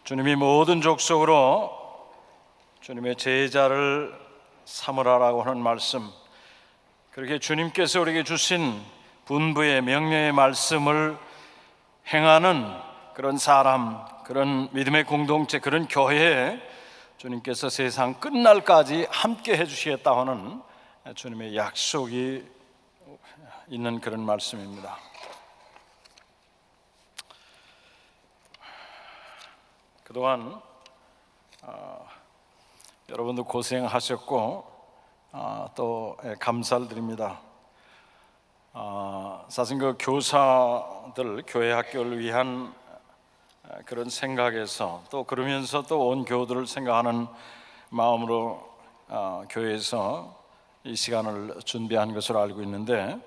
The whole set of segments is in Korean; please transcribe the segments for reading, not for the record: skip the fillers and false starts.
주님이 모든 족속으로 주님의 제자를 삼으라라고 하는 말씀, 그렇게 주님께서 우리에게 주신 분부의 명령의 말씀을 행하는 그런 사람, 그런 믿음의 공동체, 그런 교회에 주님께서 세상 끝날까지 함께 해주시겠다 하는 주님의 약속이 있는 그런 말씀입니다. 그동안 여러분도 고생하셨고 또 감사를 드립니다. 사실 그 교사들, 교회 학교를 위한 그런 생각에서, 또 그러면서 또 온 교우들을 생각하는 마음으로 교회에서 이 시간을 준비한 것으로 알고 있는데,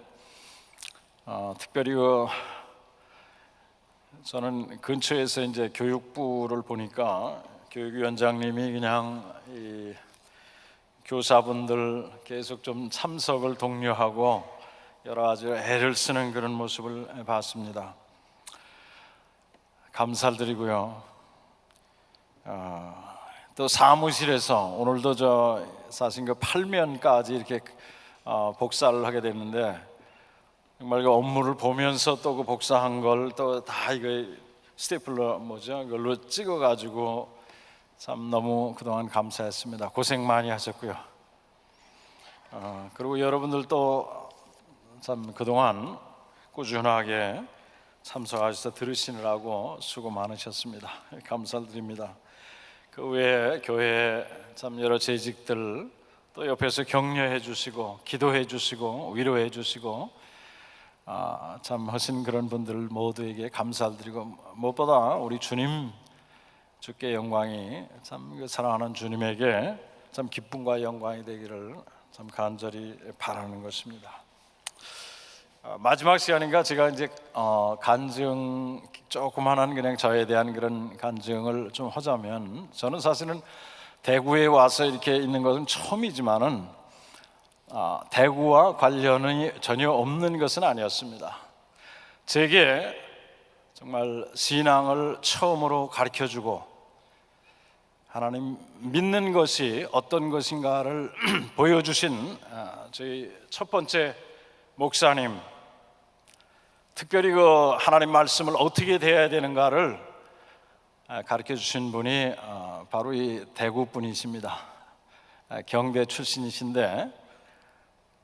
특별히 저는 근처에서 이제 교육부를 보니까 교육위원장님이 그냥 이 교사분들 계속 좀 참석을 독려하고 여러 가지 애를 쓰는 그런 모습을 봤습니다. 감사를 드리고요. 또 사무실에서 오늘도 사실 그 8면까지 이렇게 복사를 하게 됐는데, 정말 그 업무를 보면서 또 그 복사한 걸 또 다 이거 스테이플러 그걸로 찍어가지고 참 너무 그동안 감사했습니다. 고생 많이 하셨고요. 그리고 여러분들도 참 그동안 꾸준하게 참석하셔서 들으시느라고 수고 많으셨습니다. 감사를 드립니다. 그 외에 교회 참 여러 재직들 또 옆에서 격려해 주시고 기도해 주시고 위로해 주시고 참 하신 그런 분들 모두에게 감사를 드리고, 무엇보다 우리 주님 주께 영광이 참 사랑하는 주님에게 참 기쁨과 영광이 되기를 참 간절히 바라는 것입니다. 마지막 시간인가 제가 이제 간증 조그만한 그냥 저에 대한 그런 간증을 좀 하자면, 저는 사실은 대구에 와서 이렇게 있는 것은 처음이지만은 대구와 관련이 전혀 없는 것은 아니었습니다. 제게 정말 신앙을 처음으로 가르쳐주고 하나님 믿는 것이 어떤 것인가를 보여주신 저희 첫 번째 목사님, 특별히 그 하나님 말씀을 어떻게 대해야 되는가를 가르쳐 주신 분이 바로 이 대구 분이십니다. 경대 출신이신데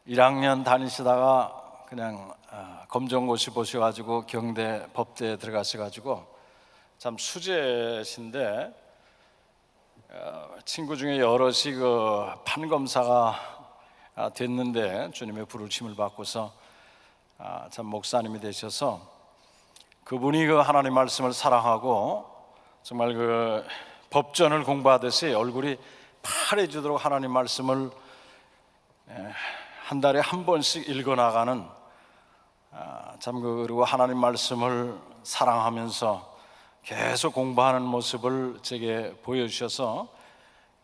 1학년 다니시다가 그냥 검정고시 보셔가지고 경대 법대에 들어가셔가지고 참 수재신데, 친구 중에 여럿이 그 판검사가 됐는데 주님의 부르심을 받고서 참 목사님이 되셔서, 그분이 그 하나님 말씀을 사랑하고 정말 그 법전을 공부하듯이 얼굴이 파래지도록 하나님 말씀을 한 달에 한 번씩 읽어나가는, 참 그리고 하나님 말씀을 사랑하면서 계속 공부하는 모습을 제게 보여주셔서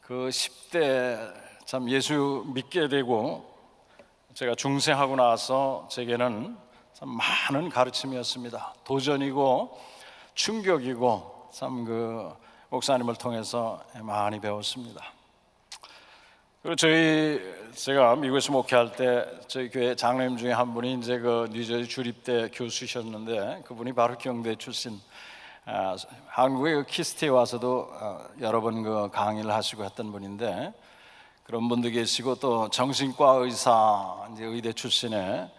그 10대 참 예수 믿게 되고 제가 중생하고 나서 제게는 참 많은 가르침이었습니다. 도전이고 충격이고 참 그 목사님을 통해서 많이 배웠습니다. 그리고 제가 미국에서 목회할 때 저희 교회 장로님 중에 한 분이 이제 그 뉴저지 주립대 교수셨는데, 그분이 바로 경대 출신, 한국의 그 키스트에 와서도 여러 번 그 강의를 하시고 했던 분인데, 그런 분도 계시고 또 정신과 의사, 이제 의대 출신의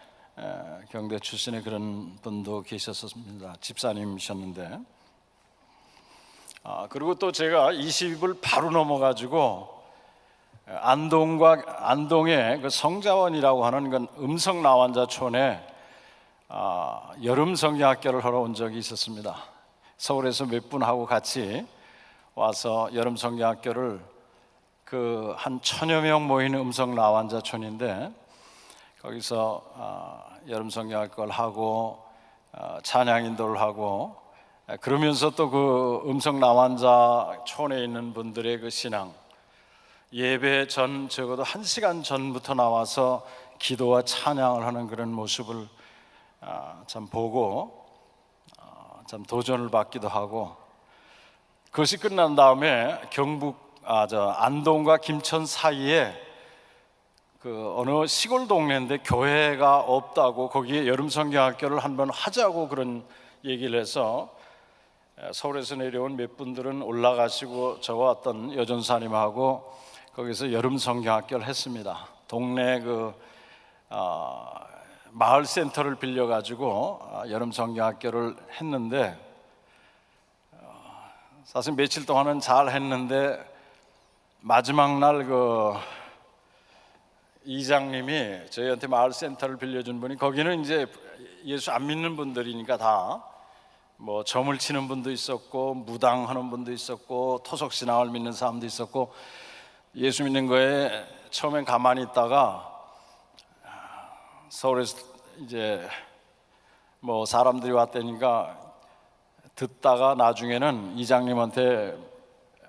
경대 출신의 그런 분도 계셨습니다. 집사님이셨는데, 그리고 또 제가 20을 바로 넘어가지고 안동의 그 성자원이라고 하는 그 음성 나환자촌에 여름 성경학교를 하러 온 적이 있었습니다. 서울에서 몇 분하고 같이 와서 여름 성경학교를 그 한 1000여 명 모이는 음성 나환자촌인데, 거기서 여름 성경학교를 하고 찬양 인도를 하고, 그러면서 또 그 음성 나환자촌에 있는 분들의 그 신앙, 예배 전 적어도 1시간 전부터 나와서 기도와 찬양을 하는 그런 모습을 참 보고 참 도전을 받기도 하고, 그것이 끝난 다음에 경북 안동과 김천 사이에 그 어느 시골 동네인데 교회가 없다고 거기에 여름 성경학교를 한번 하자고 그런 얘기를 해서 서울에서 내려온 몇 분들은 올라가시고 저와 어떤 여전사님하고 거기서 여름 성경학교를 했습니다. 동네 마을 센터를 빌려 가지고 여름 성경학교를 했는데 사실 며칠 동안은 잘 했는데 마지막 날 이장님이 저희한테 마을 센터를 빌려준 분이 거기는 이제 예수 안 믿는 분들이니까 다 뭐 점을 치는 분도 있었고 무당하는 분도 있었고 토속 신앙을 믿는 사람도 있었고 예수 믿는 거에 처음엔 가만히 있다가 서울에서 이제 뭐 사람들이 왔다니까 듣다가 나중에는 이장님한테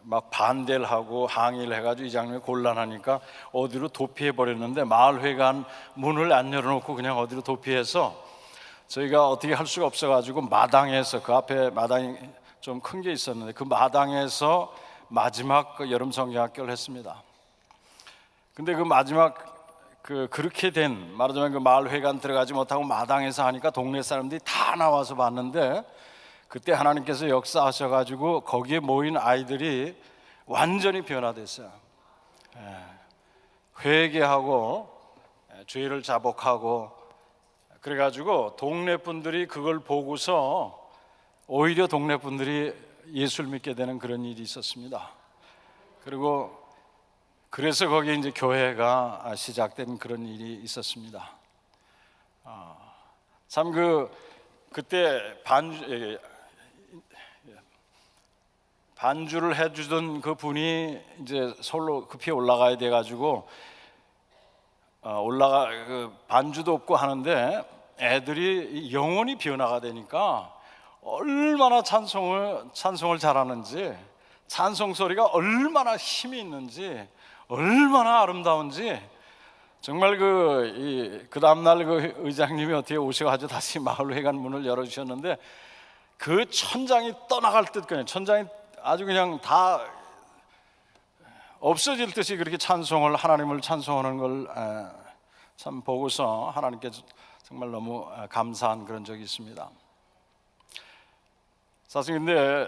막 반대를 하고 항의를 해가지고 이장님이 곤란하니까 어디로 도피해 버렸는데 마을회관 문을 안 열어놓고 그냥 어디로 도피해서 저희가 어떻게 할 수가 없어가지고 마당에서 그 앞에 마당이 좀 큰 게 있었는데 그 마당에서 마지막 여름 성경학교를 했습니다. 근데 그 마지막 그렇게 된 말하자면 그 마을회관 들어가지 못하고 마당에서 하니까 동네 사람들이 다 나와서 봤는데 그때 하나님께서 역사하셔가지고 거기에 모인 아이들이 완전히 변화됐어요. 회개하고 죄를 자복하고 그래가지고 동네 분들이 그걸 보고서 오히려 동네 분들이 예수를 믿게 되는 그런 일이 있었습니다. 그리고 그래서 거기에 이제 교회가 시작된 그런 일이 있었습니다. 참 그때 반주를 해주던 그 분이 이제 서울로 급히 올라가야 돼가지고 반주도 없고 하는데 애들이 영혼이 변화가 되니까 얼마나 찬송을 잘하는지 찬송 소리가 얼마나 힘이 있는지 얼마나 아름다운지 정말 그 다음날 그 의장님이 어떻게 오셔가지고 다시 마을회관 문을 열어주셨는데 그 천장이 떠나갈 듯 그냥 천장이 아주 그냥 다 없어질 듯이 그렇게 하나님을 찬송하는 걸 참 보고서 하나님께 정말 너무 감사한 그런 적이 있습니다. 사실 근데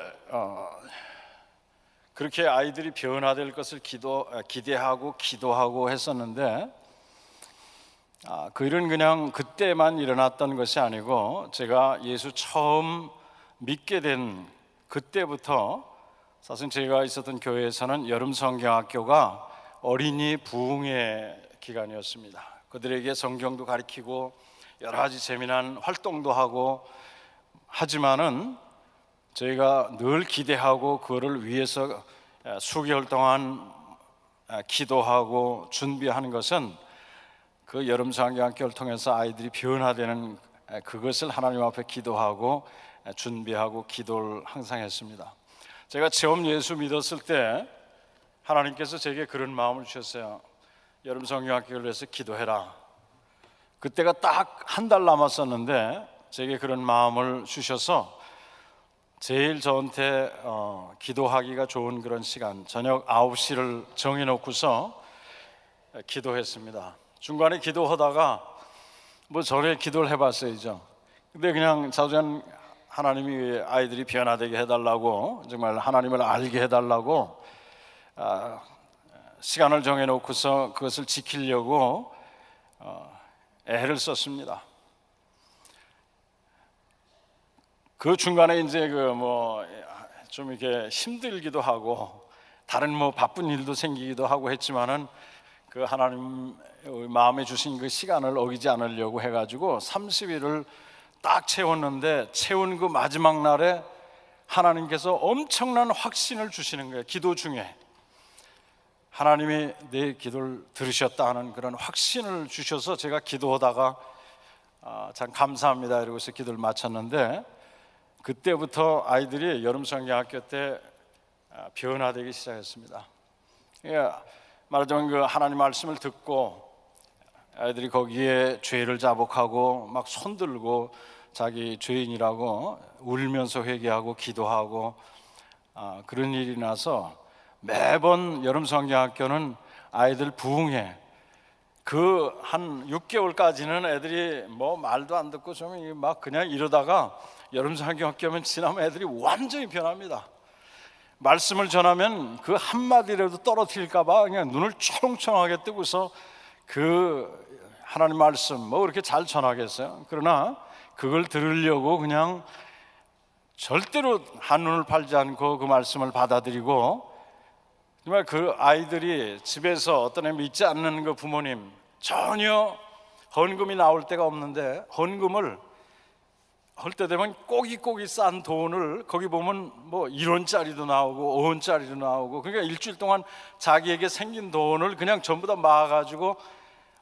그렇게 아이들이 변화될 것을 기대하고 기도하고 했었는데 그 일은 그냥 그때만 일어났던 것이 아니고 제가 예수 처음 믿게 된 그때부터 사실 제가 있었던 교회에서는 여름 성경학교가 어린이 부흥의 기간이었습니다. 그들에게 성경도 가르치고 여러 가지 재미난 활동도 하고 하지만은 저희가 늘 기대하고 그거를 위해서 수개월 동안 기도하고 준비하는 것은 그 여름 성경학교를 통해서 아이들이 변화되는 그것을 하나님 앞에 기도하고 준비하고 기도를 항상 했습니다. 제가 처음 예수 믿었을 때 하나님께서 제게 그런 마음을 주셨어요. 여름 성경학교를 위해서 기도해라. 그때가 딱 한 달 남았었는데 제게 그런 마음을 주셔서 제일 저한테 기도하기가 좋은 그런 시간 저녁 9시를 정해놓고서 기도했습니다. 중간에 기도하다가 뭐 전에 기도를 해봤어야죠. 근데 그냥 자주한 하나님이 아이들이 변화되게 해달라고 정말 하나님을 알게 해달라고 시간을 정해놓고서 그것을 지키려고 애를 썼습니다. 그 중간에 이제 좀 이렇게 힘들기도 하고 다른 바쁜 일도 생기기도 하고 했지만은 그 하나님 마음에 주신 그 시간을 어기지 않으려고 해가지고 30일을 딱 채웠는데 채운 그 마지막 날에 하나님께서 엄청난 확신을 주시는 거예요. 기도 중에 하나님이 내 기도를 들으셨다 하는 그런 확신을 주셔서 제가 기도하다가 참 감사합니다 이러고서 기도를 마쳤는데 그때부터 아이들이 여름 성경학교 때 변화되기 시작했습니다. 말하자면 그 하나님 말씀을 듣고 아이들이 거기에 죄를 자복하고 막 손들고 자기 죄인이라고 울면서 회개하고 기도하고 그런 일이 나서 매번 여름 성경학교는 아이들 부흥회 그 한 6개월까지는 애들이 뭐 말도 안 듣고 좀 막 그냥 이러다가 여름 성경학교면 지나면 애들이 완전히 변합니다. 말씀을 전하면 그 한마디라도 떨어뜨릴까 봐 그냥 눈을 초롱초롱하게 뜨고서 그 하나님 말씀 뭐 그렇게 잘 전하겠어요. 그러나 그걸 들으려고 그냥 절대로 한눈을 팔지 않고 그 말씀을 받아들이고, 정말 그 아이들이 집에서 어떤 애 믿지 않는 그 부모님 전혀 헌금이 나올 때가 없는데 헌금을 할 때 되면 꼬깃꼬깃 싼 돈을 거기 보면 뭐 1원짜리도 나오고 5원짜리도 나오고, 그러니까 일주일 동안 자기에게 생긴 돈을 그냥 전부 다 모아가지고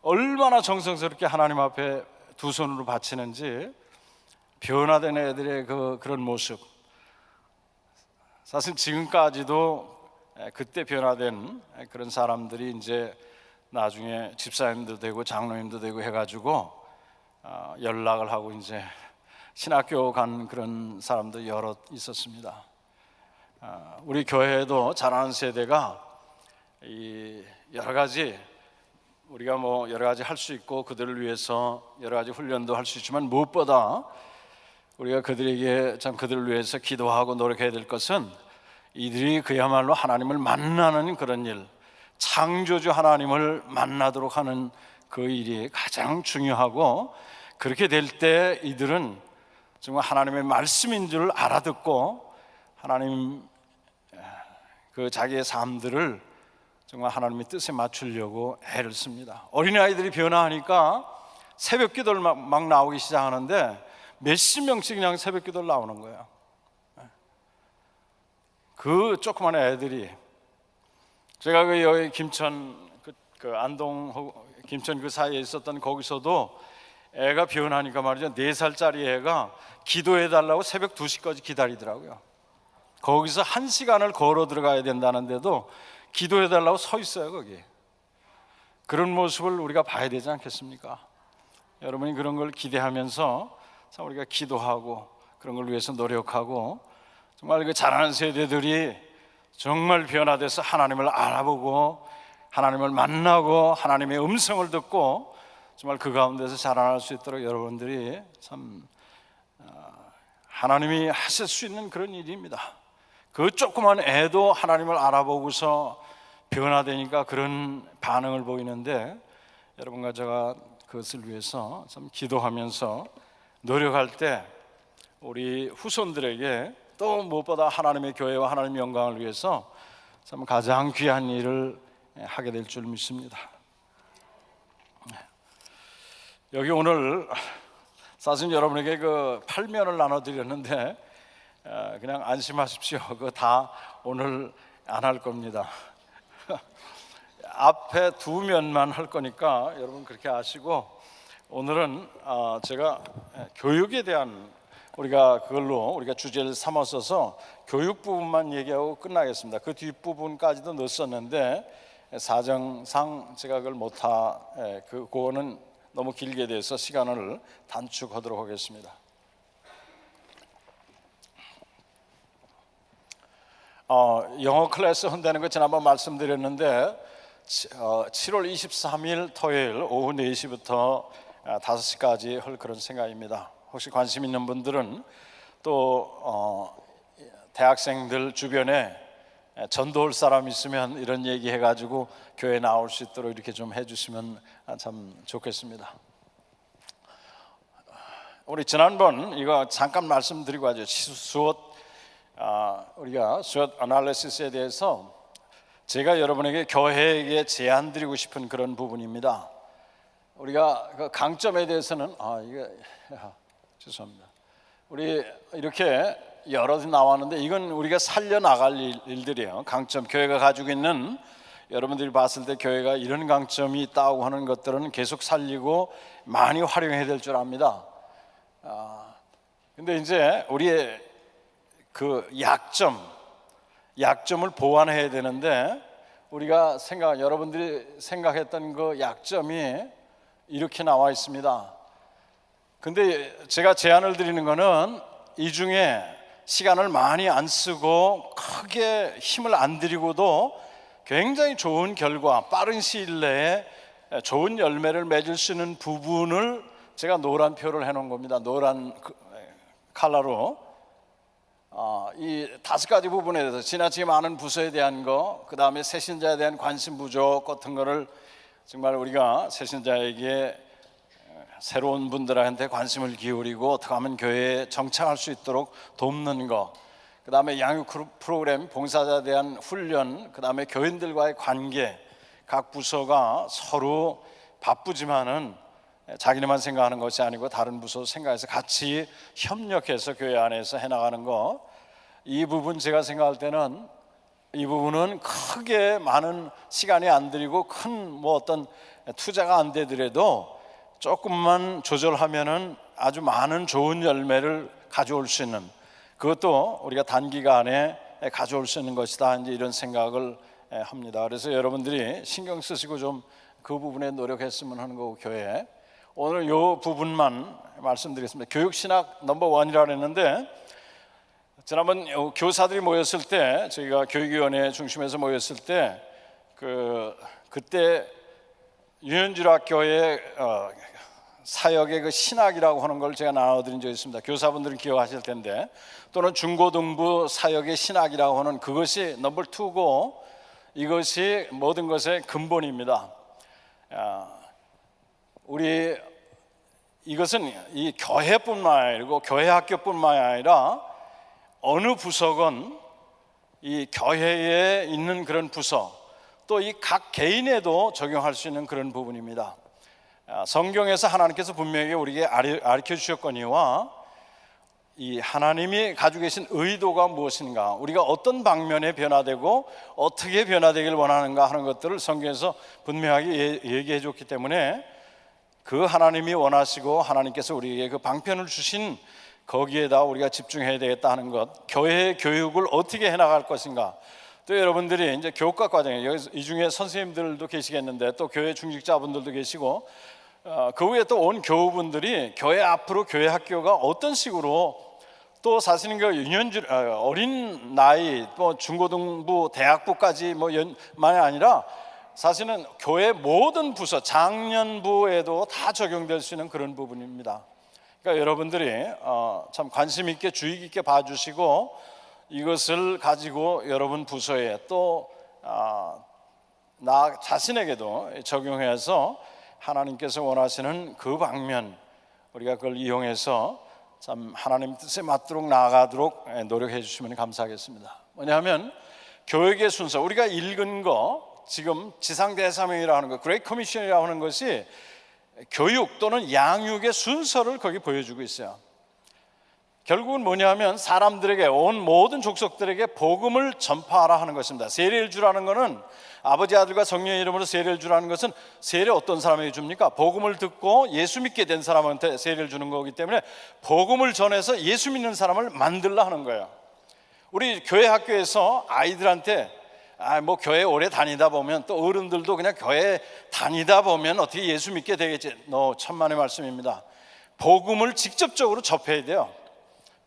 얼마나 정성스럽게 하나님 앞에 두 손으로 바치는지. 변화된 애들의 그런 모습, 사실 지금까지도 그때 변화된 그런 사람들이 이제 나중에 집사님도 되고 장로님도 되고 해가지고 연락을 하고 이제 신학교 간 그런 사람도 여러 있었습니다. 우리 교회에도 자라는 세대가 이 여러 가지, 우리가 뭐 여러 가지 할 수 있고 그들을 위해서 여러 가지 훈련도 할 수 있지만 무엇보다 우리가 그들에게 참 그들을 위해서 기도하고 노력해야 될 것은 이들이 그야말로 하나님을 만나는 그런 일, 창조주 하나님을 만나도록 하는 그 일이 가장 중요하고, 그렇게 될 때 이들은 정말 하나님의 말씀인 줄 알아듣고 하나님 그 자기의 삶들을 정말 하나님의 뜻에 맞추려고 애를 씁니다. 어린아이들이 변화하니까 새벽 기도를 막 나오기 시작하는데 몇십 명씩 그냥 새벽 기도를 나오는 거예요. 그 조그만 애들이, 제가 그 여기 김천 그 안동 김천 그 사이에 있었던 거기서도 애가 변하니까 말이죠, 4살짜리 애가 기도해 달라고 새벽 2시까지 기다리더라고요. 거기서 1시간을 걸어 들어가야 된다는데도 기도해 달라고 서 있어요. 거기 그런 모습을 우리가 봐야 되지 않겠습니까? 여러분이 그런 걸 기대하면서 참 우리가 기도하고 그런 걸 위해서 노력하고, 정말 그 자라는 세대들이 정말 변화돼서 하나님을 알아보고 하나님을 만나고 하나님의 음성을 듣고 정말 그 가운데서 자라날 수 있도록 여러분들이 참 하나님이 하실 수 있는 그런 일입니다. 그 조그만 애도 하나님을 알아보고서 변화되니까 그런 반응을 보이는데, 여러분과 제가 그것을 위해서 참 기도하면서 노력할 때 우리 후손들에게 또 무엇보다 하나님의 교회와 하나님의 영광을 위해서 참 가장 귀한 일을 하게 될 줄 믿습니다. 여기 오늘 사실 여러분에게 그 8면을 나눠드렸는데 그냥 안심하십시오. 그거 다 오늘 안 할 겁니다. 앞에 2면만 할 거니까 여러분 그렇게 아시고, 오늘은 제가 교육에 대한, 우리가 그걸로 우리가 주제를 삼았어서 교육 부분만 얘기하고 끝나겠습니다. 그 뒷부분까지도 넣었었는데 사정상 제가 그걸 그거는 너무 길게 돼서 시간을 단축하도록 하겠습니다. 영어 클래스 한다는 거 지난번 말씀드렸는데 7월 23일 토요일 오후 4시부터 5시까지 할 그런 생각입니다. 혹시 관심 있는 분들은 또 대학생들 주변에 전도할 사람 있으면 이런 얘기 해가지고 교회 나올 수 있도록 이렇게 좀 해주시면 참 좋겠습니다. 우리 지난번 이거 잠깐 말씀드리고 하죠. 우리가 SWOT 아날리시스에 대해서 제가 여러분에게 교회에게 제안 드리고 싶은 그런 부분입니다. 우리가 그 강점에 대해서는 죄송합니다. 우리 이렇게 여러 나왔는데 이건 우리가 살려나갈 일들이에요. 강점, 교회가 가지고 있는, 여러분들이 봤을 때 교회가 이런 강점이 있다고 하는 것들은 계속 살리고 많이 활용해야 될 줄 압니다. 근데 이제 우리의 그 약점을 보완해야 되는데, 우리가 여러분들이 생각했던 그 약점이 이렇게 나와 있습니다. 근데 제가 제안을 드리는 거는 이 중에 시간을 많이 안 쓰고 크게 힘을 안 들이고도 굉장히 좋은 결과, 빠른 시일 내에 좋은 열매를 맺을 수 있는 부분을 제가 노란 표를 해놓은 겁니다. 노란 컬러로 이 5가지 부분에 대해서 지나치게 많은 부서에 대한 거, 그 다음에 새신자에 대한 관심 부족 같은 거를 정말 우리가 새신자에게 새로운 분들한테 관심을 기울이고 어떻게 하면 교회에 정착할 수 있도록 돕는 거, 그 다음에 양육 프로그램, 봉사자에 대한 훈련, 그 다음에 교인들과의 관계, 각 부서가 서로 바쁘지만은 자기네만 생각하는 것이 아니고 다른 부서 생각해서 같이 협력해서 교회 안에서 해나가는 거, 이 부분 제가 생각할 때는 이 부분은 크게 많은 시간이 안 들이고 큰 뭐 어떤 투자가 안 되더라도 조금만 조절하면은 아주 많은 좋은 열매를 가져올 수 있는, 그것도 우리가 단기간에 가져올 수 있는 것이다, 이제 이런 생각을 합니다. 그래서 여러분들이 신경 쓰시고 좀 그 부분에 노력했으면 하는 거고, 교회 오늘 이 부분만 말씀드리겠습니다. 교육신학 넘버1이라고 했는데, 지난번 교사들이 모였을 때, 저희가 교육위원회 중심에서 모였을 때 그때 윤현주 학교의 사역의 그 신학이라고 하는 걸 제가 나눠드린 적이 있습니다. 교사분들은 기억하실 텐데, 또는 중고등부 사역의 신학이라고 하는 그것이 넘버2고, 이것이 모든 것의 근본입니다. 우리 이것은 이 교회뿐만 아니고 교회 학교뿐만 아니라 어느 부서건 이 교회에 있는 그런 부서, 또 이 각 개인에도 적용할 수 있는 그런 부분입니다. 성경에서 하나님께서 분명히 우리에게 가르쳐 주셨거니와 이 하나님이 가지고 계신 의도가 무엇인가, 우리가 어떤 방면에 변화되고 어떻게 변화되길 원하는가 하는 것들을 성경에서 분명하게 얘기해 줬기 때문에, 그 하나님이 원하시고 하나님께서 우리에게 그 방편을 주신 거기에다 우리가 집중해야 되겠다 하는 것, 교회의 교육을 어떻게 해나갈 것인가. 또 여러분들이 이제 교육학 과정에 이 중에 선생님들도 계시겠는데 또 교회 중직자분들도 계시고, 그 후에 또 온 교우분들이 교회 앞으로 교회 학교가 어떤 식으로, 또 사실은 그 어린 나이, 또 중고등부, 대학부까지 만이 아니라 사실은 교회 모든 부서, 장년부에도 다 적용될 수 있는 그런 부분입니다. 그러니까 여러분들이 참 관심 있게 주의 깊게 봐주시고, 이것을 가지고 여러분 부서에 또 나 자신에게도 적용해서 하나님께서 원하시는 그 방면, 우리가 그걸 이용해서 참 하나님 뜻에 맞도록 나아가도록 노력해 주시면 감사하겠습니다. 뭐냐면 교육의 순서, 우리가 읽은 거 지금 지상대사명이라고 하는 거, 그레이트 커미션이라고 하는 것이 교육 또는 양육의 순서를 거기 보여주고 있어요. 결국은 뭐냐면 사람들에게, 온 모든 족속들에게 복음을 전파하라 하는 것입니다. 세례를 주라는 것은, 아버지 아들과 성령의 이름으로 세례를 주라는 것은, 세례 어떤 사람에게 줍니까? 복음을 듣고 예수 믿게 된 사람한테 세례를 주는 거기 때문에 복음을 전해서 예수 믿는 사람을 만들라 하는 거예요. 우리 교회 학교에서 아이들한테 뭐 교회 오래 다니다 보면, 또 어른들도 그냥 교회 다니다 보면 어떻게 예수 믿게 되겠지. 천만의 말씀입니다. 복음을 직접적으로 접해야 돼요.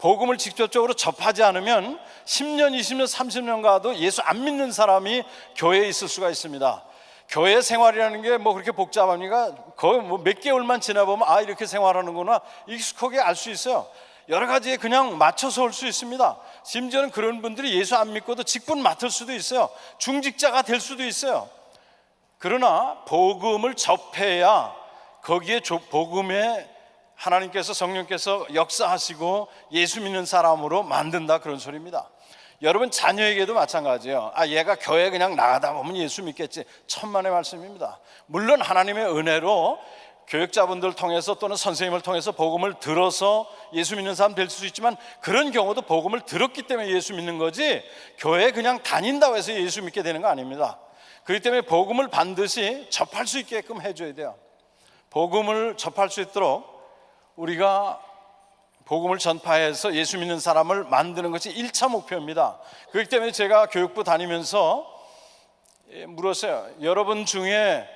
복음을 직접적으로 접하지 않으면 10년, 20년, 30년 가도 예수 안 믿는 사람이 교회에 있을 수가 있습니다. 교회 생활이라는 게 뭐 그렇게 복잡합니까? 거의 뭐 몇 개월만 지나보면 이렇게 생활하는구나 익숙하게 알 수 있어요. 여러 가지에 그냥 맞춰서 올 수 있습니다. 심지어는 그런 분들이 예수 안 믿고도 직분 맡을 수도 있어요. 중직자가 될 수도 있어요. 그러나 복음을 접해야 거기에 복음에 하나님께서, 성령께서 역사하시고 예수 믿는 사람으로 만든다, 그런 소리입니다. 여러분 자녀에게도 마찬가지예요. 얘가 교회 그냥 나가다 보면 예수 믿겠지. 천만의 말씀입니다. 물론 하나님의 은혜로 교육자분들 통해서 또는 선생님을 통해서 복음을 들어서 예수 믿는 사람 될 수 있지만, 그런 경우도 복음을 들었기 때문에 예수 믿는 거지 교회 그냥 다닌다고 해서 예수 믿게 되는 거 아닙니다. 그렇기 때문에 복음을 반드시 접할 수 있게끔 해줘야 돼요. 복음을 접할 수 있도록 우리가 복음을 전파해서 예수 믿는 사람을 만드는 것이 1차 목표입니다. 그렇기 때문에 제가 교육부 다니면서 물었어요. 여러분 중에,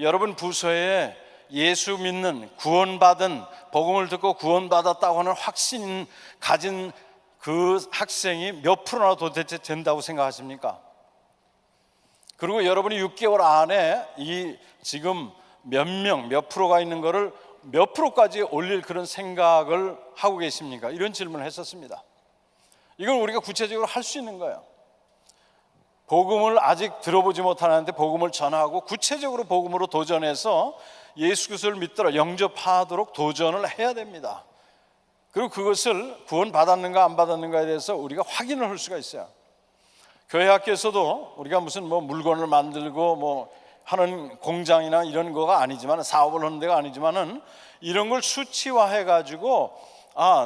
여러분 부서에 예수 믿는, 구원받은, 복음을 듣고 구원받았다고 하는 확신 가진 그 학생이 몇 프로나 도대체 된다고 생각하십니까? 그리고 여러분이 6개월 안에 이 지금 몇 프로가 있는 거를 몇 프로까지 올릴 그런 생각을 하고 계십니까? 이런 질문을 했었습니다. 이걸 우리가 구체적으로 할 수 있는 거예요. 복음을 아직 들어보지 못하는데 복음을 전하고 구체적으로 복음으로 도전해서 예수 그리스도를 믿도록 영접하도록 도전을 해야 됩니다. 그리고 그것을 구원 받았는가 안 받았는가에 대해서 우리가 확인을 할 수가 있어요. 교회 학교에서도 우리가 무슨 물건을 만들고 하는 공장이나 이런 거가 아니지만, 사업을 하는 데가 아니지만은 이런 걸 수치화해 가지고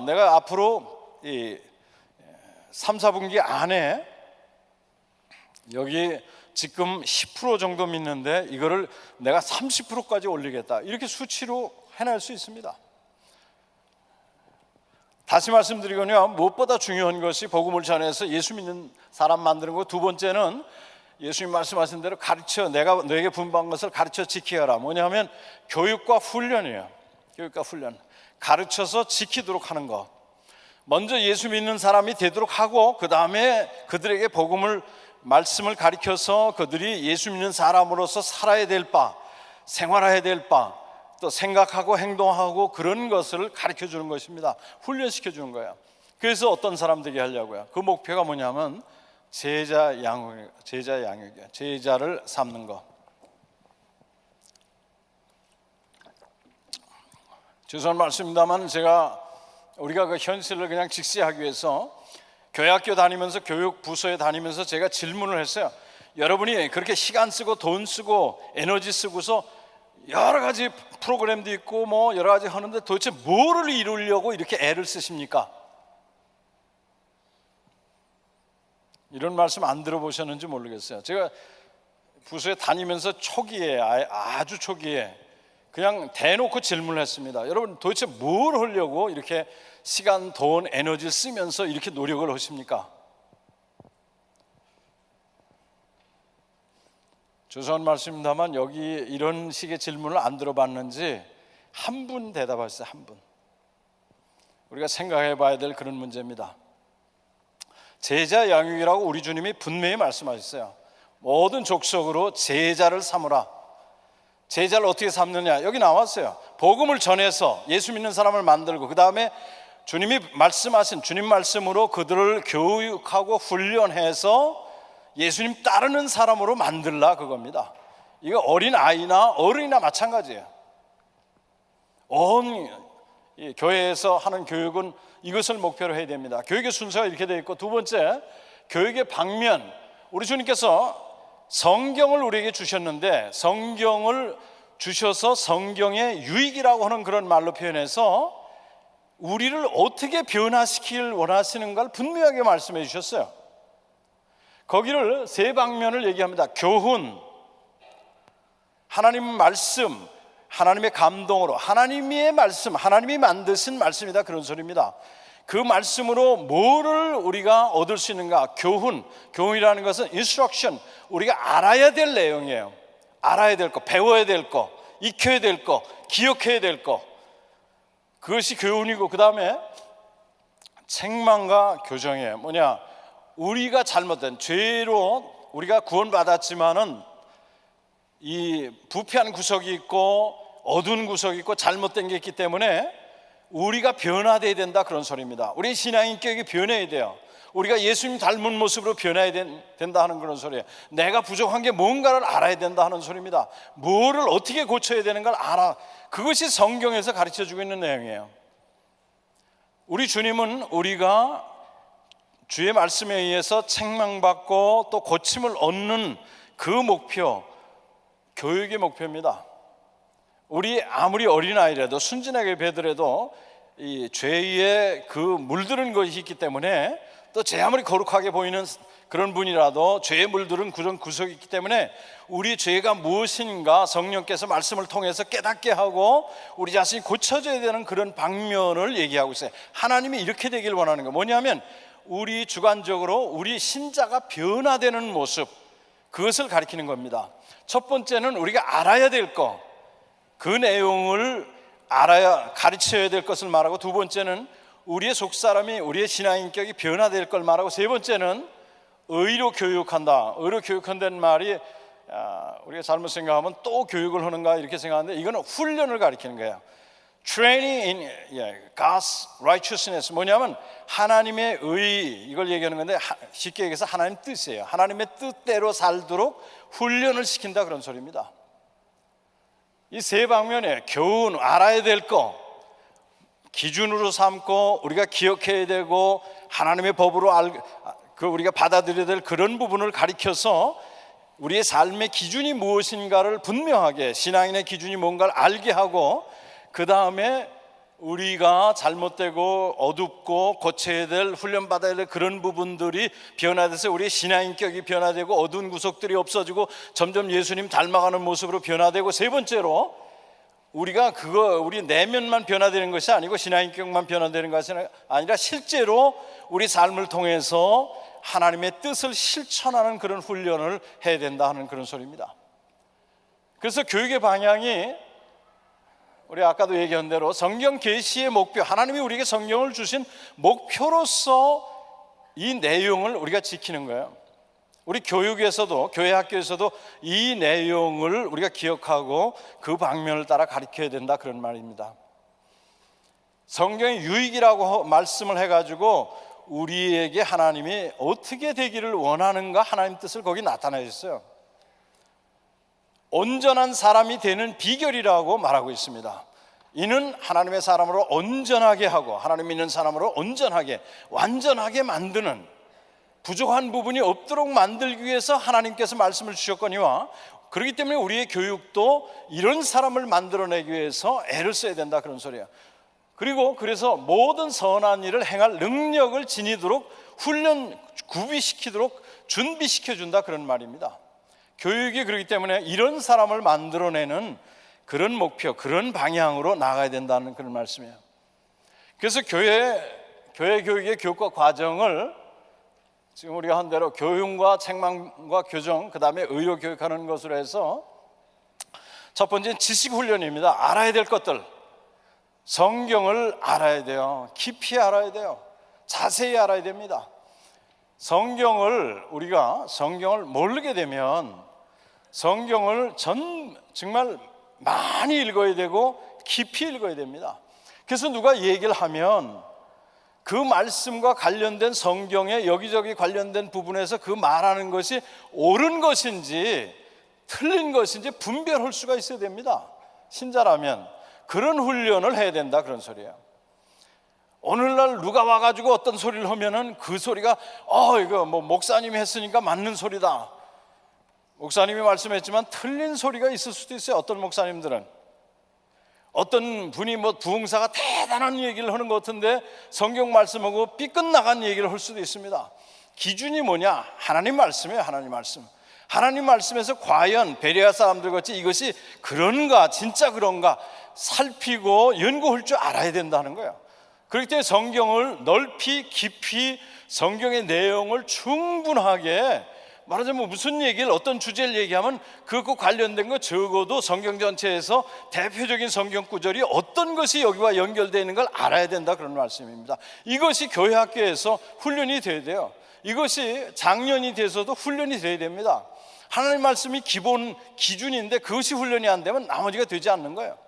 내가 앞으로 이 3, 4분기 안에 여기 지금 10% 정도 믿는데 이거를 내가 30%까지 올리겠다, 이렇게 수치로 해낼 수 있습니다. 다시 말씀드리거든요, 무엇보다 중요한 것이 복음을 전해서 예수 믿는 사람 만드는 거. 두 번째는 예수님 말씀하신 대로 내가 너에게 분부한 것을 가르쳐 지키라. 뭐냐면 교육과 훈련이에요. 교육과 훈련, 가르쳐서 지키도록 하는 것. 먼저 예수 믿는 사람이 되도록 하고, 그 다음에 그들에게 말씀을 가르쳐서 그들이 예수 믿는 사람으로서 살아야 될 바, 생활해야 될 바, 또 생각하고 행동하고 그런 것을 가르쳐 주는 것입니다. 훈련시켜 주는 거예요. 그래서 어떤 사람들이 하려고요? 그 목표가 뭐냐면 제자 양육이에요. 제자를 삼는 것. 죄송한 말씀입니다만 우리가 그 현실을 그냥 직시하기 위해서 교회 학교 다니면서, 교육 부서에 다니면서 제가 질문을 했어요. 여러분이 그렇게 시간 쓰고 돈 쓰고 에너지 쓰고서 여러 가지 프로그램도 있고 여러 가지 하는데 도대체 뭐를 이루려고 이렇게 애를 쓰십니까? 이런 말씀 안 들어보셨는지 모르겠어요. 제가 부서에 다니면서 초기에, 아주 초기에 그냥 대놓고 질문을 했습니다. 여러분 도대체 뭘 하려고 이렇게 시간, 돈, 에너지를 쓰면서 이렇게 노력을 하십니까? 죄송한 말씀입니다만 여기 이런 식의 질문을 안 들어봤는지 한 분 대답하셨어요. 한 분. 우리가 생각해 봐야 될 그런 문제입니다. 제자 양육이라고 우리 주님이 분명히 말씀하셨어요. 모든 족속으로 제자를 삼으라. 제자를 어떻게 삼느냐, 여기 나왔어요. 복음을 전해서 예수 믿는 사람을 만들고, 그 다음에 주님이 말씀하신 주님 말씀으로 그들을 교육하고 훈련해서 예수님 따르는 사람으로 만들라, 그겁니다. 이거 어린 아이나 어른이나 마찬가지예요. 교회에서 하는 교육은 이것을 목표로 해야 됩니다. 교육의 순서가 이렇게 되어 있고, 두 번째, 교육의 방면. 우리 주님께서 성경을 우리에게 주셨는데, 성경을 주셔서 성경의 유익이라고 하는 그런 말로 표현해서 우리를 어떻게 변화시키길 원하시는가를 분명하게 말씀해 주셨어요. 거기를 세 방면을 얘기합니다. 교훈, 하나님 말씀, 하나님의 감동으로, 하나님의 말씀, 하나님이 만드신 말씀이다, 그런 소리입니다. 그 말씀으로 뭐를 우리가 얻을 수 있는가? 교훈이라는 것은 instruction, 우리가 알아야 될 내용이에요. 알아야 될 거, 배워야 될 거, 익혀야 될 거, 기억해야 될 거, 그것이 교훈이고, 그 다음에 책망과 교정이에요. 뭐냐? 우리가 잘못된 죄로 우리가 구원받았지만은 이 부패한 구석이 있고 어두운 구석이 있고 잘못된 게 있기 때문에 우리가 변화돼야 된다, 그런 소리입니다. 우리 신앙 인격이 변해야 돼요. 우리가 예수님 닮은 모습으로 변해야 된다 하는 그런 소리예요. 내가 부족한 게 뭔가를 알아야 된다 하는 소리입니다. 뭐를 어떻게 고쳐야 되는 걸 알아. 그것이 성경에서 가르쳐주고 있는 내용이에요. 우리 주님은 우리가 주의 말씀에 의해서 책망받고 또 고침을 얻는 그 목표, 교육의 목표입니다. 우리 아무리 어린아이라도, 순진하게 배더라도 이 죄에 그 물들은 것이 있기 때문에, 또 제 아무리 거룩하게 보이는 그런 분이라도 죄에 물들은 그런 구석이 있기 때문에 우리 죄가 무엇인가 성령께서 말씀을 통해서 깨닫게 하고 우리 자신이 고쳐져야 되는 그런 방면을 얘기하고 있어요. 하나님이 이렇게 되길 원하는 거 뭐냐면 우리 주관적으로 우리 신자가 변화되는 모습, 그것을 가리키는 겁니다. 첫 번째는 우리가 알아야 될 거, 그 내용을 가르쳐야 될 것을 말하고, 두 번째는 우리의 속사람이, 우리의 신앙인격이 변화될 걸 말하고, 세 번째는 의로 교육한다. 의로 교육한다는 말이 우리가 잘못 생각하면 또 교육을 하는가 이렇게 생각하는데, 이거는 훈련을 가리키는 거예요. Training in God's righteousness, 뭐냐면 하나님의 의, 이걸 얘기하는 건데 쉽게 얘기해서 하나님 뜻이에요. 하나님의 뜻대로 살도록 훈련을 시킨다, 그런 소리입니다. 이 세 방면에 교훈, 알아야 될 거, 기준으로 삼고 우리가 기억해야 되고 하나님의 법으로 우리가 받아들여야 될 그런 부분을 가리켜서 우리의 삶의 기준이 무엇인가를 분명하게, 신앙인의 기준이 뭔가를 알게 하고, 그 다음에 우리가 잘못되고 어둡고 고쳐야 될, 훈련받아야 될 그런 부분들이 변화돼서 우리의 신앙인격이 변화되고 어두운 구석들이 없어지고 점점 예수님 닮아가는 모습으로 변화되고, 세 번째로 우리가 우리 내면만 변화되는 것이 아니고 신앙인격만 변화되는 것이 아니라 실제로 우리 삶을 통해서 하나님의 뜻을 실천하는 그런 훈련을 해야 된다 하는 그런 소리입니다. 그래서 교육의 방향이 우리 아까도 얘기한 대로 성경 계시의 목표, 하나님이 우리에게 성경을 주신 목표로서 이 내용을 우리가 지키는 거예요. 우리 교육에서도, 교회 학교에서도 이 내용을 우리가 기억하고 그 방면을 따라 가르쳐야 된다, 그런 말입니다. 성경의 유익이라고 말씀을 해가지고 우리에게 하나님이 어떻게 되기를 원하는가, 하나님 뜻을 거기 나타내셨어요. 온전한 사람이 되는 비결이라고 말하고 있습니다. 이는 하나님의 사람으로 온전하게 하고, 하나님 믿는 사람으로 온전하게, 완전하게 만드는, 부족한 부분이 없도록 만들기 위해서 하나님께서 말씀을 주셨거니와, 그렇기 때문에 우리의 교육도 이런 사람을 만들어내기 위해서 애를 써야 된다, 그런 소리예요. 그리고 그래서 모든 선한 일을 행할 능력을 지니도록 구비시키도록 준비시켜준다, 그런 말입니다. 교육이 그렇기 때문에 이런 사람을 만들어내는 그런 목표, 그런 방향으로 나가야 된다는 그런 말씀이에요. 그래서 교회 교육의 교육과 과정을 지금 우리가 한 대로 교육과 책망과 교정, 그 다음에 의로 교육하는 것으로 해서, 첫 번째는 지식 훈련입니다. 알아야 될 것들, 성경을 알아야 돼요. 깊이 알아야 돼요. 자세히 알아야 됩니다. 우리가 성경을 모르게 되면 성경을 정말 많이 읽어야 되고 깊이 읽어야 됩니다. 그래서 누가 얘기를 하면 그 말씀과 관련된 성경에 여기저기 관련된 부분에서 그 말하는 것이 옳은 것인지 틀린 것인지 분별할 수가 있어야 됩니다. 신자라면 그런 훈련을 해야 된다, 그런 소리예요. 오늘날 누가 와가지고 어떤 소리를 하면은 그 소리가 이거 뭐 목사님이 했으니까 맞는 소리다, 목사님이 말씀했지만 틀린 소리가 있을 수도 있어요. 어떤 목사님들은, 어떤 분이 뭐 부흥사가 대단한 얘기를 하는 것 같은데 성경 말씀하고 삐끗나간 얘기를 할 수도 있습니다. 기준이 뭐냐? 하나님 말씀이에요. 하나님 말씀. 하나님 말씀에서 과연 베레아 사람들 같이 이것이 그런가, 진짜 그런가 살피고 연구할 줄 알아야 된다는 거예요. 그렇기 때문에 성경을 넓이 깊이, 성경의 내용을 충분하게, 말하자면 무슨 얘기를, 어떤 주제를 얘기하면 그것과 관련된 거 적어도 성경 전체에서 대표적인 성경 구절이 어떤 것이 여기와 연결되어 있는 걸 알아야 된다, 그런 말씀입니다. 이것이 교회 학교에서 훈련이 돼야 돼요. 이것이 작년이 돼서도 훈련이 돼야 됩니다. 하나님 말씀이 기본 기준인데 그것이 훈련이 안 되면 나머지가 되지 않는 거예요.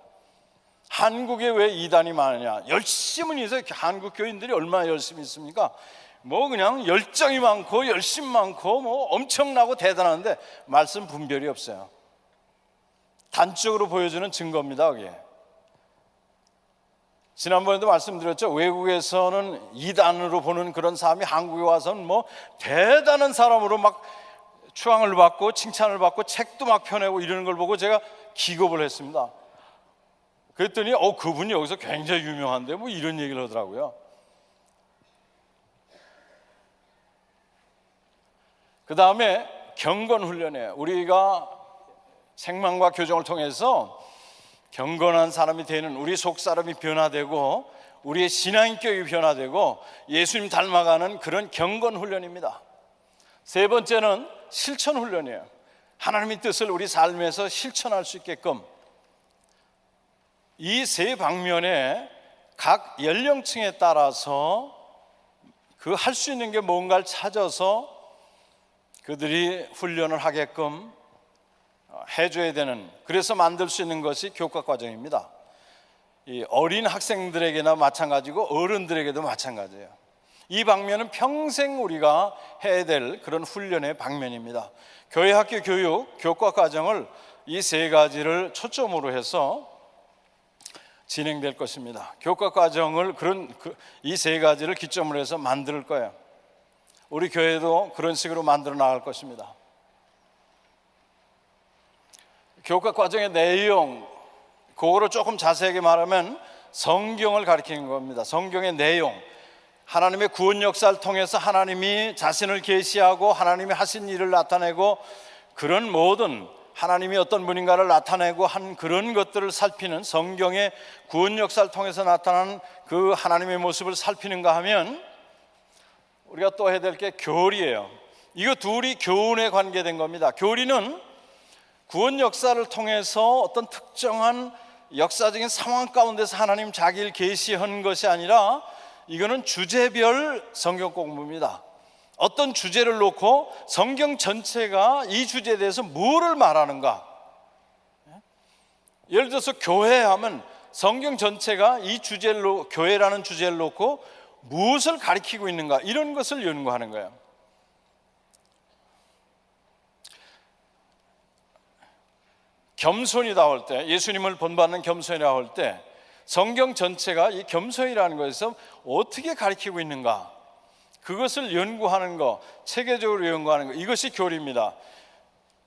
한국에 왜 이단이 많으냐? 열심히 해서 한국 교인들이 얼마나 열심히 있습니까? 뭐 그냥 열정이 많고 열심 많고 뭐 엄청나고 대단한데 말씀 분별이 없어요. 단적으로 보여주는 증거입니다. 그게 지난번에도 말씀드렸죠. 외국에서는 이단으로 보는 그런 사람이 한국에 와서는 뭐 대단한 사람으로 막 추앙을 받고 칭찬을 받고 책도 막 펴내고 이러는 걸 보고 제가 기겁을 했습니다. 그랬더니 그분이 여기서 굉장히 유명한데 뭐 이런 얘기를 하더라고요. 그 다음에 경건 훈련이에요. 우리가 책망과 교정을 통해서 경건한 사람이 되는, 우리 속 사람이 변화되고 우리의 신앙인격이 변화되고 예수님 닮아가는 그런 경건 훈련입니다. 세 번째는 실천 훈련이에요. 하나님의 뜻을 우리 삶에서 실천할 수 있게끔 이 세 방면에 각 연령층에 따라서 그 할 수 있는 게 뭔가를 찾아서 그들이 훈련을 하게끔 해줘야 되는, 그래서 만들 수 있는 것이 교과과정입니다. 이 어린 학생들에게나 마찬가지고 어른들에게도 마찬가지예요. 이 방면은 평생 우리가 해야 될 그런 훈련의 방면입니다. 교회 학교 교육, 교과과정을 이 세 가지를 초점으로 해서 진행될 것입니다. 교과과정을 이 세 가지를 기점으로 해서 만들 거예요. 우리 교회도 그런 식으로 만들어 나갈 것입니다. 교과과정의 내용, 그거를 조금 자세하게 말하면 성경을 가리키는 겁니다. 성경의 내용, 하나님의 구원 역사를 통해서 하나님이 자신을 계시하고 하나님이 하신 일을 나타내고, 그런 모든 하나님이 어떤 분인가를 나타내고 한 그런 것들을 살피는, 성경의 구원 역사를 통해서 나타나는 그 하나님의 모습을 살피는가 하면, 우리가 또 해야 될 게 교리예요. 이거 둘이 교훈에 관계된 겁니다. 교리는 구원 역사를 통해서 어떤 특정한 역사적인 상황 가운데서 하나님 자기를 계시한 것이 아니라, 이거는 주제별 성경 공부입니다. 어떤 주제를 놓고 성경 전체가 이 주제에 대해서 뭐를 말하는가. 예를 들어서 교회 하면 성경 전체가 이 주제로, 교회라는 주제를 놓고 무엇을 가리키고 있는가, 이런 것을 연구하는 거예요. 겸손이 나올 때, 예수님을 본받는 겸손이 나올 때 성경 전체가 이 겸손이라는 것에서 어떻게 가리키고 있는가, 그것을 연구하는 것, 체계적으로 연구하는 것, 이것이 교리입니다.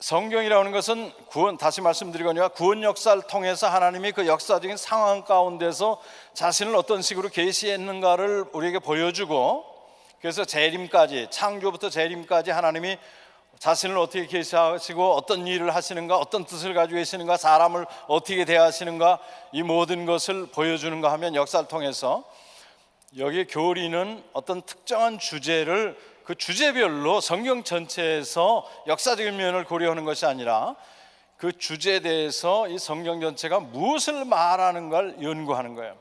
성경이라는 것은 다시 말씀드리거니와 구원 역사를 통해서 하나님이 그 역사적인 상황 가운데서 자신을 어떤 식으로 계시했는가를 우리에게 보여주고, 그래서 재림까지, 창조부터 재림까지 하나님이 자신을 어떻게 계시하시고 어떤 일을 하시는가, 어떤 뜻을 가지고 계시는가, 사람을 어떻게 대하시는가, 이 모든 것을 보여주는가 하면, 역사를 통해서 여기 교리는 어떤 특정한 주제를 그 주제별로 성경 전체에서 역사적인 면을 고려하는 것이 아니라, 그 주제에 대해서 이 성경 전체가 무엇을 말하는가를 연구하는 거예요.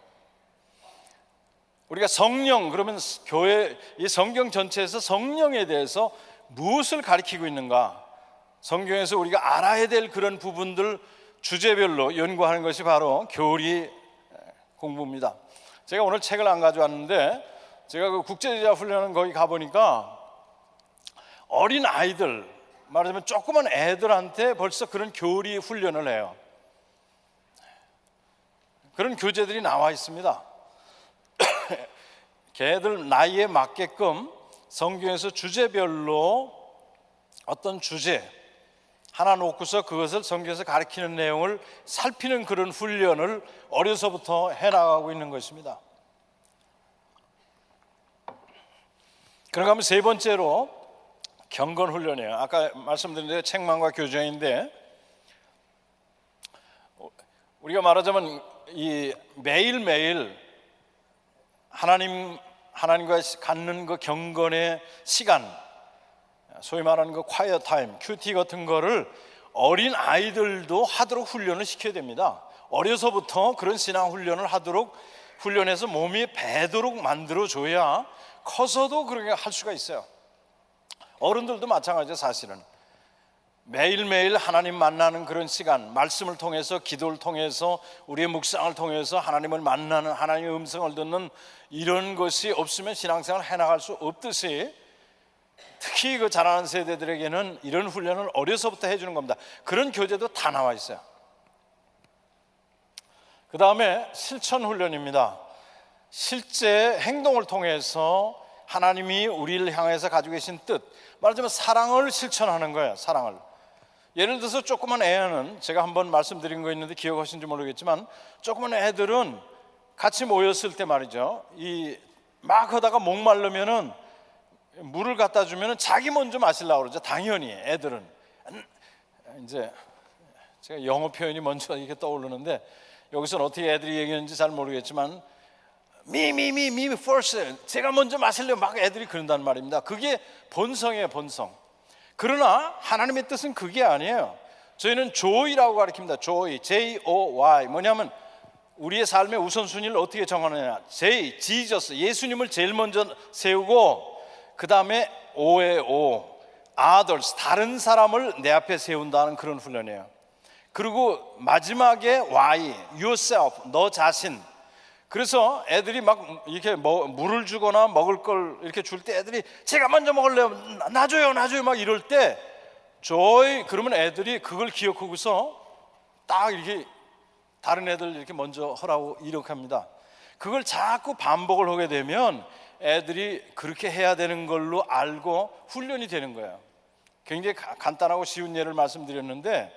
우리가 성령 그러면 교회, 이 성경 전체에서 성령에 대해서 무엇을 가리키고 있는가, 성경에서 우리가 알아야 될 그런 부분들 주제별로 연구하는 것이 바로 교리 공부입니다. 제가 오늘 책을 안 가져왔는데, 제가 그 국제제자 훈련은 거기 가보니까 어린 아이들, 말하자면 조그만 애들한테 벌써 그런 교리 훈련을 해요. 그런 교재들이 나와 있습니다. 걔들 나이에 맞게끔 성경에서 주제별로 어떤 주제 하나 놓고서 그것을 성경에서 가르치는 내용을 살피는 그런 훈련을 어려서부터 해나가고 있는 것입니다. 그런가 하면 세 번째로 경건 훈련이에요. 아까 말씀드린 대로 책망과 교정인데, 우리가 말하자면 이 매일매일 하나님과 갖는 그 경건의 시간, 소위 말하는 그 quiet time, 큐티 같은 거를 어린 아이들도 하도록 훈련을 시켜야 됩니다. 어려서부터 그런 신앙 훈련을 하도록 훈련해서 몸이 배도록 만들어줘야 커서도 그렇게 할 수가 있어요. 어른들도 마찬가지죠. 사실은 매일매일 하나님 만나는 그런 시간, 말씀을 통해서, 기도를 통해서, 우리의 묵상을 통해서 하나님을 만나는, 하나님의 음성을 듣는 이런 것이 없으면 신앙생활을 해나갈 수 없듯이, 특히 그 자라는 세대들에게는 이런 훈련을 어려서부터 해주는 겁니다. 그런 교재도 다 나와 있어요. 그 다음에 실천 훈련입니다. 실제 행동을 통해서 하나님이 우리를 향해서 가지고 계신 뜻, 말하자면 사랑을 실천하는 거예요. 사랑을. 예를 들어서 조그만 애는, 제가 한번 말씀드린 거 있는데 기억하신지 모르겠지만, 조그만 애들은 같이 모였을 때 말이죠, 막 하다가 목마르면은 물을 갖다 주면은 자기 먼저 마시려고 그러죠. 당연히 애들은. 이제 제가 영어 표현이 먼저 이렇게 떠오르는데, 여기서는 어떻게 애들이 얘기하는지 잘 모르겠지만, me first, 제가 먼저 마시려고 막 애들이 그런단 말입니다. 그게 본성이에요, 본성. 그러나 하나님의 뜻은 그게 아니에요. 저희는 joy라고 가르칩니다. joy, J-O-Y. 뭐냐면 우리의 삶의 우선순위를 어떻게 정하느냐? 지저스, 예수님을 제일 먼저 세우고 그 다음에 O의 O, others, 다른 사람을 내 앞에 세운다는 그런 훈련이에요. 그리고 마지막에 Y, yourself, 너 자신. 그래서 애들이 막 이렇게 물을 주거나 먹을 걸 이렇게 줄 때 애들이 제가 먼저 먹을래요, 놔줘요 막 이럴 때 joy, 그러면 애들이 그걸 기억하고서 딱 이렇게 다른 애들 이렇게 먼저 하라고 이렇게 합니다. 그걸 자꾸 반복을 하게 되면 애들이 그렇게 해야 되는 걸로 알고 훈련이 되는 거예요. 굉장히 간단하고 쉬운 예를 말씀드렸는데,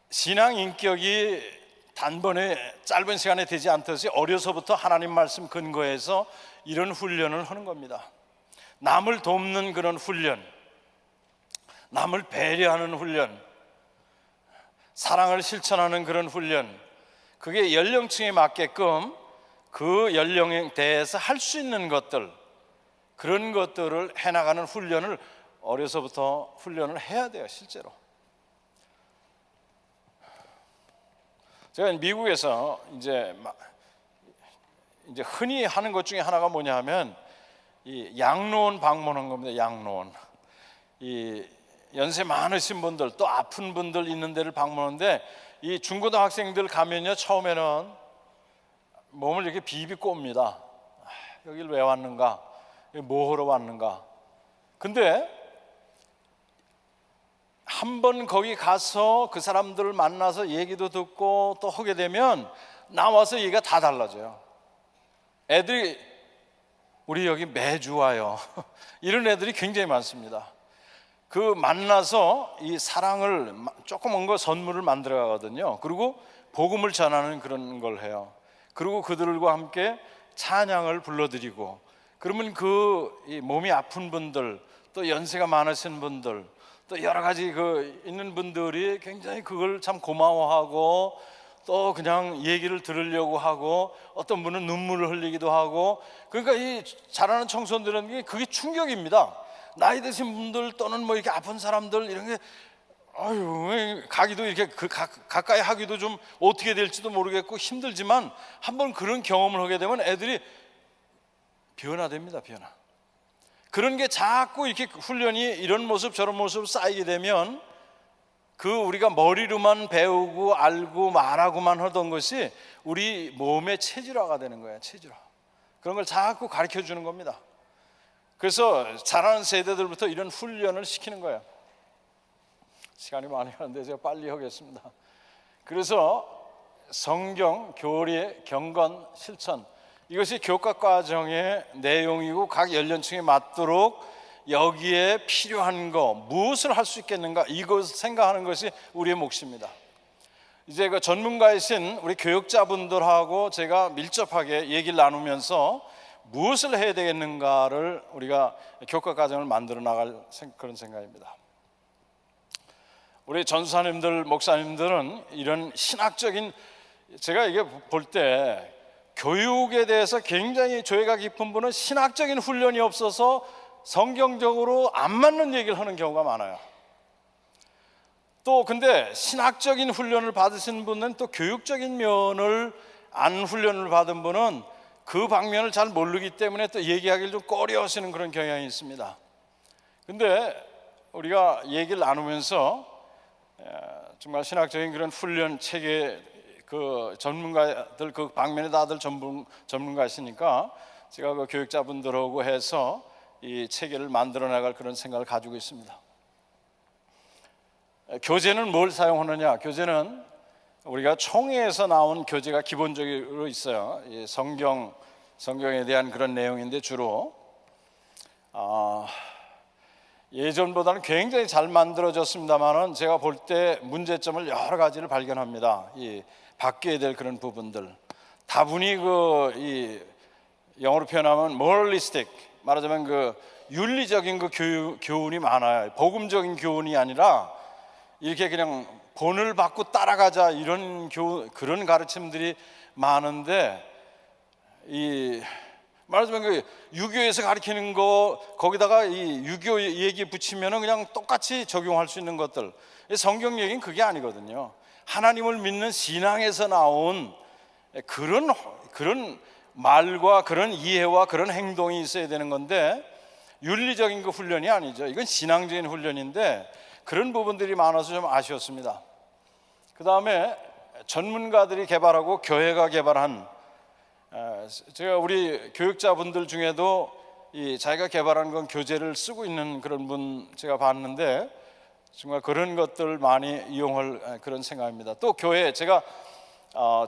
신앙 인격이 단번에 짧은 시간에 되지 않듯이 어려서부터 하나님 말씀 근거해서 이런 훈련을 하는 겁니다. 남을 돕는 그런 훈련, 남을 배려하는 훈련, 사랑을 실천하는 그런 훈련, 그게 연령층에 맞게끔 그 연령에 대해서 할 수 있는 것들, 그런 것들을 해나가는 훈련을 어려서부터 훈련을 해야 돼요. 실제로 제가 미국에서 이제 흔히 하는 것 중에 하나가 뭐냐 하면 이 양로원 방문한 겁니다. 양로원, 이 연세 많으신 분들 또 아픈 분들 있는 데를 방문하는데, 이 중고등학생들 가면요, 처음에는 몸을 이렇게 비비고 옵니다. 여길 왜 왔는가, 뭐 하러 왔는가. 근데 한번 거기 가서 그 사람들을 만나서 얘기도 듣고 또 하게 되면 나와서 얘기가 다 달라져요. 애들이 우리 여기 매주 와요 이런 애들이 굉장히 많습니다. 그 만나서 이 사랑을 조그만 거 선물을 만들어 가거든요. 그리고 복음을 전하는 그런 걸 해요. 그리고 그들과 함께 찬양을 불러드리고, 그러면 이 몸이 아픈 분들, 또 연세가 많으신 분들, 또 여러 가지 있는 분들이 굉장히 그걸 참 고마워하고 또 그냥 얘기를 들으려고 하고, 어떤 분은 눈물을 흘리기도 하고. 그러니까 이 자라는 청소년들은 그게 충격입니다. 나이 드신 분들 또는 뭐 이렇게 아픈 사람들 이런 게 가기도 이렇게 가까이 하기도 좀 어떻게 될지도 모르겠고 힘들지만, 한번 그런 경험을 하게 되면 애들이 변화됩니다. 변화. 그런 게 자꾸 이렇게 훈련이 이런 모습 저런 모습 쌓이게 되면 우리가 머리로만 배우고 알고 말하고만 하던 것이 우리 몸의 체질화가 되는 거예요. 체질화. 그런 걸 자꾸 가르쳐 주는 겁니다. 그래서 자라는 세대들부터 이런 훈련을 시키는 거예요. 시간이 많이 가는데 제가 빨리 하겠습니다. 그래서 성경, 교리, 경건, 실천, 이것이 교과 과정의 내용이고 각 연령층에 맞도록 여기에 필요한 거 무엇을 할 수 있겠는가, 이것을 생각하는 것이 우리의 몫입니다. 이제 그 전문가이신 우리 교육자분들하고 제가 밀접하게 얘기를 나누면서 무엇을 해야 되겠는가를 우리가 교과 과정을 만들어 나갈 그런 생각입니다. 우리 전사님들, 목사님들은 이런 신학적인, 제가 이게 볼 때 교육에 대해서 굉장히 조예가 깊은 분은 신학적인 훈련이 없어서 성경적으로 안 맞는 얘기를 하는 경우가 많아요. 또 근데 신학적인 훈련을 받으신 분은 또 교육적인 면을 안 훈련을 받은 분은 그 방면을 잘 모르기 때문에 또 얘기하기를 좀 꺼려하시는 그런 경향이 있습니다. 근데 우리가 얘기를 나누면서 정말 신학적인 그런 훈련 체계, 그 전문가들 그 방면에 다들 전문가시니까 제가 그 교육자분들하고 해서 이 체계를 만들어 나갈 그런 생각을 가지고 있습니다. 교재는 뭘 사용하느냐? 교재는 우리가 총회에서 나온 교재가 기본적으로 있어요. 성경에 대한 그런 내용인데 주로 예전보다는 굉장히 잘 만들어졌습니다만은 제가 볼 때 문제점을 여러 가지를 발견합니다. 이 바뀌어야 될 그런 부분들, 다분히 이 영어로 표현하면 moralistic, 말하자면 윤리적인 교훈이 많아요. 복음적인 교훈이 아니라 이렇게 그냥 본을 받고 따라가자 이런 그런 가르침들이 많은데, 말하자면 유교에서 가르치는 거 거기다가 이 유교 얘기 붙이면은 그냥 똑같이 적용할 수 있는 것들, 성경 얘기는 그게 아니거든요. 하나님을 믿는 신앙에서 나온 그런 말과 그런 이해와 그런 행동이 있어야 되는 건데, 윤리적인 그 훈련이 아니죠. 이건 신앙적인 훈련인데 그런 부분들이 많아서 좀 아쉬웠습니다. 그 다음에 전문가들이 개발하고 교회가 개발한, 제가 우리 교육자분들 중에도 자기가 개발한 건 교재를 쓰고 있는 그런 분 제가 봤는데, 정말 그런 것들 많이 이용할 그런 생각입니다. 또 교회, 제가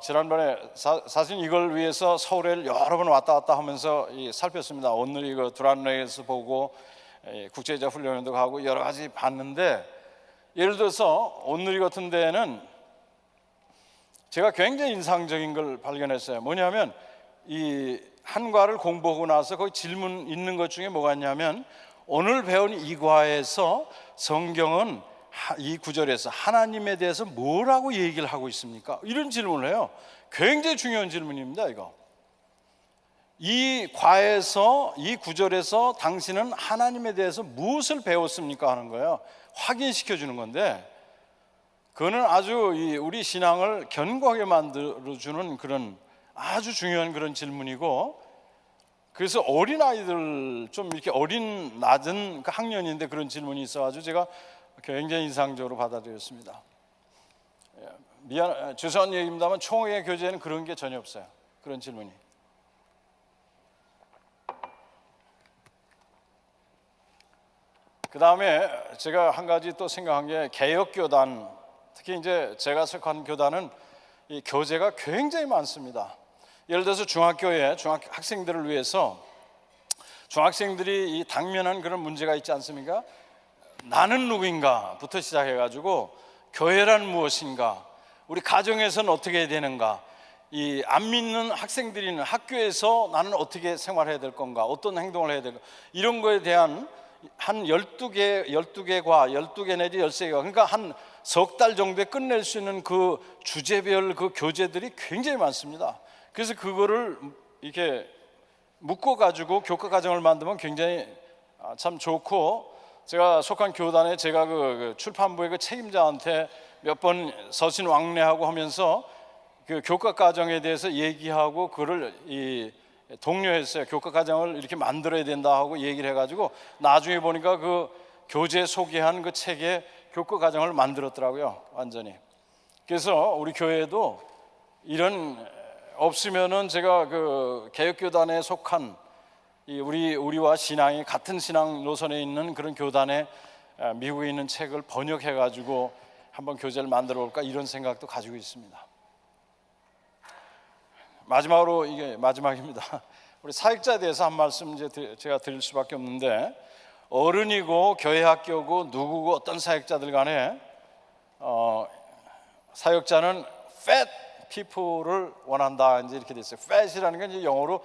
지난번에 사실 이걸 위해서 서울에 여러 번 왔다 갔다 하면서 살폈습니다. 오늘 이거 두란노에서 보고 국제자 훈련도 가고 여러 가지 봤는데, 예를 들어서 오늘 같은 데에는 제가 굉장히 인상적인 걸 발견했어요. 뭐냐면 이 한과를 공부하고 나서 거기 질문 있는 것 중에 뭐가 있냐면, 오늘 배운 이 과에서 성경은 이 구절에서 하나님에 대해서 뭐라고 얘기를 하고 있습니까? 이런 질문을 해요. 굉장히 중요한 질문입니다. 이거, 이 과에서, 이 구절에서 당신은 하나님에 대해서 무엇을 배웠습니까? 하는 거예요. 확인시켜 주는 건데, 그거는 아주 우리 신앙을 견고하게 만들어주는 그런 아주 중요한 그런 질문이고, 그래서 어린아이들, 좀 이렇게 어린 낮은 그 학년인데 그런 질문이 있어가지고 제가 굉장히 인상적으로 받아들였습니다. 죄송한 얘기입니다만 총회 교재에는 그런 게 전혀 없어요. 그런 질문이. 그 다음에 제가 한 가지 또 생각한 게, 개혁교단, 특히 이제 제가 속한 교단은 이 교재가 굉장히 많습니다. 예를 들어서 중학교에 학생들을 위해서, 중학생들이 이 당면한 그런 문제가 있지 않습니까? 나는 누구인가부터 시작해가지고 교회란 무엇인가, 우리 가정에서는 어떻게 해야 되는가, 이 안 믿는 학생들이 있는 학교에서 나는 어떻게 생활해야 될 건가, 어떤 행동을 해야 될까, 이런 거에 대한 한 12개 내지 13개가, 그러니까 한 석 달 정도에 끝낼 수 있는 그 주제별 그 교재들이 굉장히 많습니다. 그래서 그거를 이렇게 묶어가지고 교과 과정을 만들면 굉장히 참 좋고, 제가 속한 교단에 제가 그 출판부의 그 책임자한테 몇 번 서신 왕래하고 하면서 그 교과 과정에 대해서 얘기하고 그거를 독려했어요. 교과 과정을 이렇게 만들어야 된다 하고 얘기를 해가지고 나중에 보니까 그 교재 소개한 그 책에 교과 과정을 만들었더라고요, 완전히. 그래서 우리 교회에도 이런 없으면은, 제가 그 개혁교단에 속한 우리와 신앙이 같은 신앙 노선에 있는 그런 교단에 미국에 있는 책을 번역해 가지고 한번 교재를 만들어 볼까, 이런 생각도 가지고 있습니다. 마지막으로, 이게 마지막입니다. 우리 사역자에 대해서 한 말씀 이제 제가 드릴 수밖에 없는데, 어른이고 교회 학교고 누구고 어떤 사역자들 간에 사역자는 fat people을 원한다, 이제 이렇게 됐어요. fat이라는 건 이제 영어로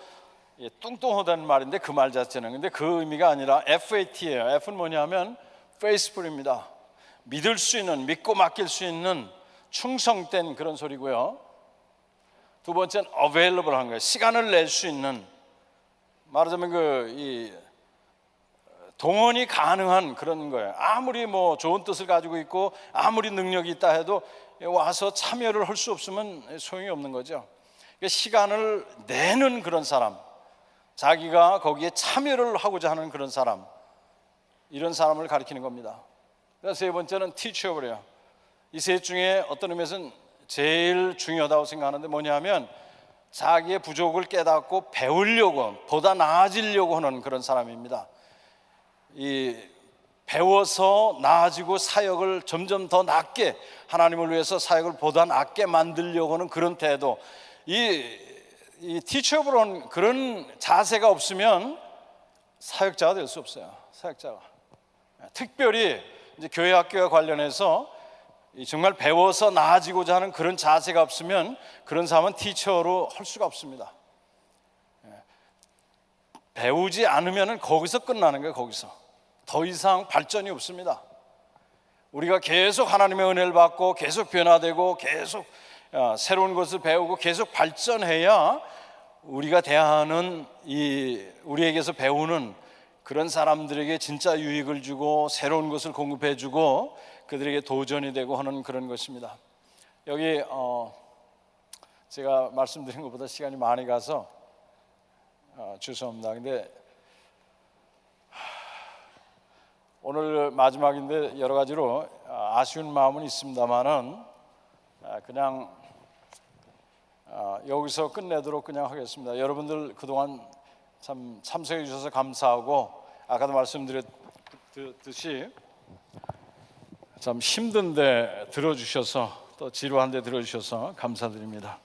뚱뚱하다는 말인데 그 말 자체는, 근데 그 의미가 아니라 FAT예요. F는 뭐냐면 faithful입니다. 믿을 수 있는, 믿고 맡길 수 있는 충성된 그런 소리고요. 두 번째는 available 한 거예요. 시간을 낼 수 있는, 말하자면 동원이 가능한 그런 거예요. 아무리 뭐 좋은 뜻을 가지고 있고 아무리 능력이 있다 해도 와서 참여를 할 수 없으면 소용이 없는 거죠. 그러니까 시간을 내는 그런 사람, 자기가 거기에 참여를 하고자 하는 그런 사람, 이런 사람을 가리키는 겁니다. 세 번째는 teachable. 이 셋 중에 어떤 의미에서는 제일 중요하다고 생각하는데, 뭐냐면 자기의 부족을 깨닫고 배우려고, 보다 나아지려고 하는 그런 사람입니다. 배워서 나아지고 사역을 점점 더 낫게, 하나님을 위해서 사역을 보다 낫게 만들려고 하는 그런 태도, 이 티처블한 그런 자세가 없으면 사역자가 될 수 없어요. 사역자가 특별히 이제 교회 학교와 관련해서 정말 배워서 나아지고자 하는 그런 자세가 없으면 그런 사람은 티처로 할 수가 없습니다. 배우지 않으면 거기서 끝나는 거예요. 거기서 더 이상 발전이 없습니다. 우리가 계속 하나님의 은혜를 받고 계속 변화되고 계속 새로운 것을 배우고 계속 발전해야 우리가 대하는 우리에게서 배우는 그런 사람들에게 진짜 유익을 주고 새로운 것을 공급해 주고 그들에게 도전이 되고 하는 그런 것입니다. 여기 제가 말씀드린 것보다 시간이 많이 가서 죄송합니다. 근데 오늘 마지막인데 여러 가지로 아쉬운 마음은 있습니다만은 그냥 여기서 끝내도록 그냥 하겠습니다. 여러분들 그동안 참 참석해 주셔서 감사하고, 아까도 말씀드렸듯이 참 힘든데 들어주셔서, 또 지루한데 들어주셔서 감사드립니다.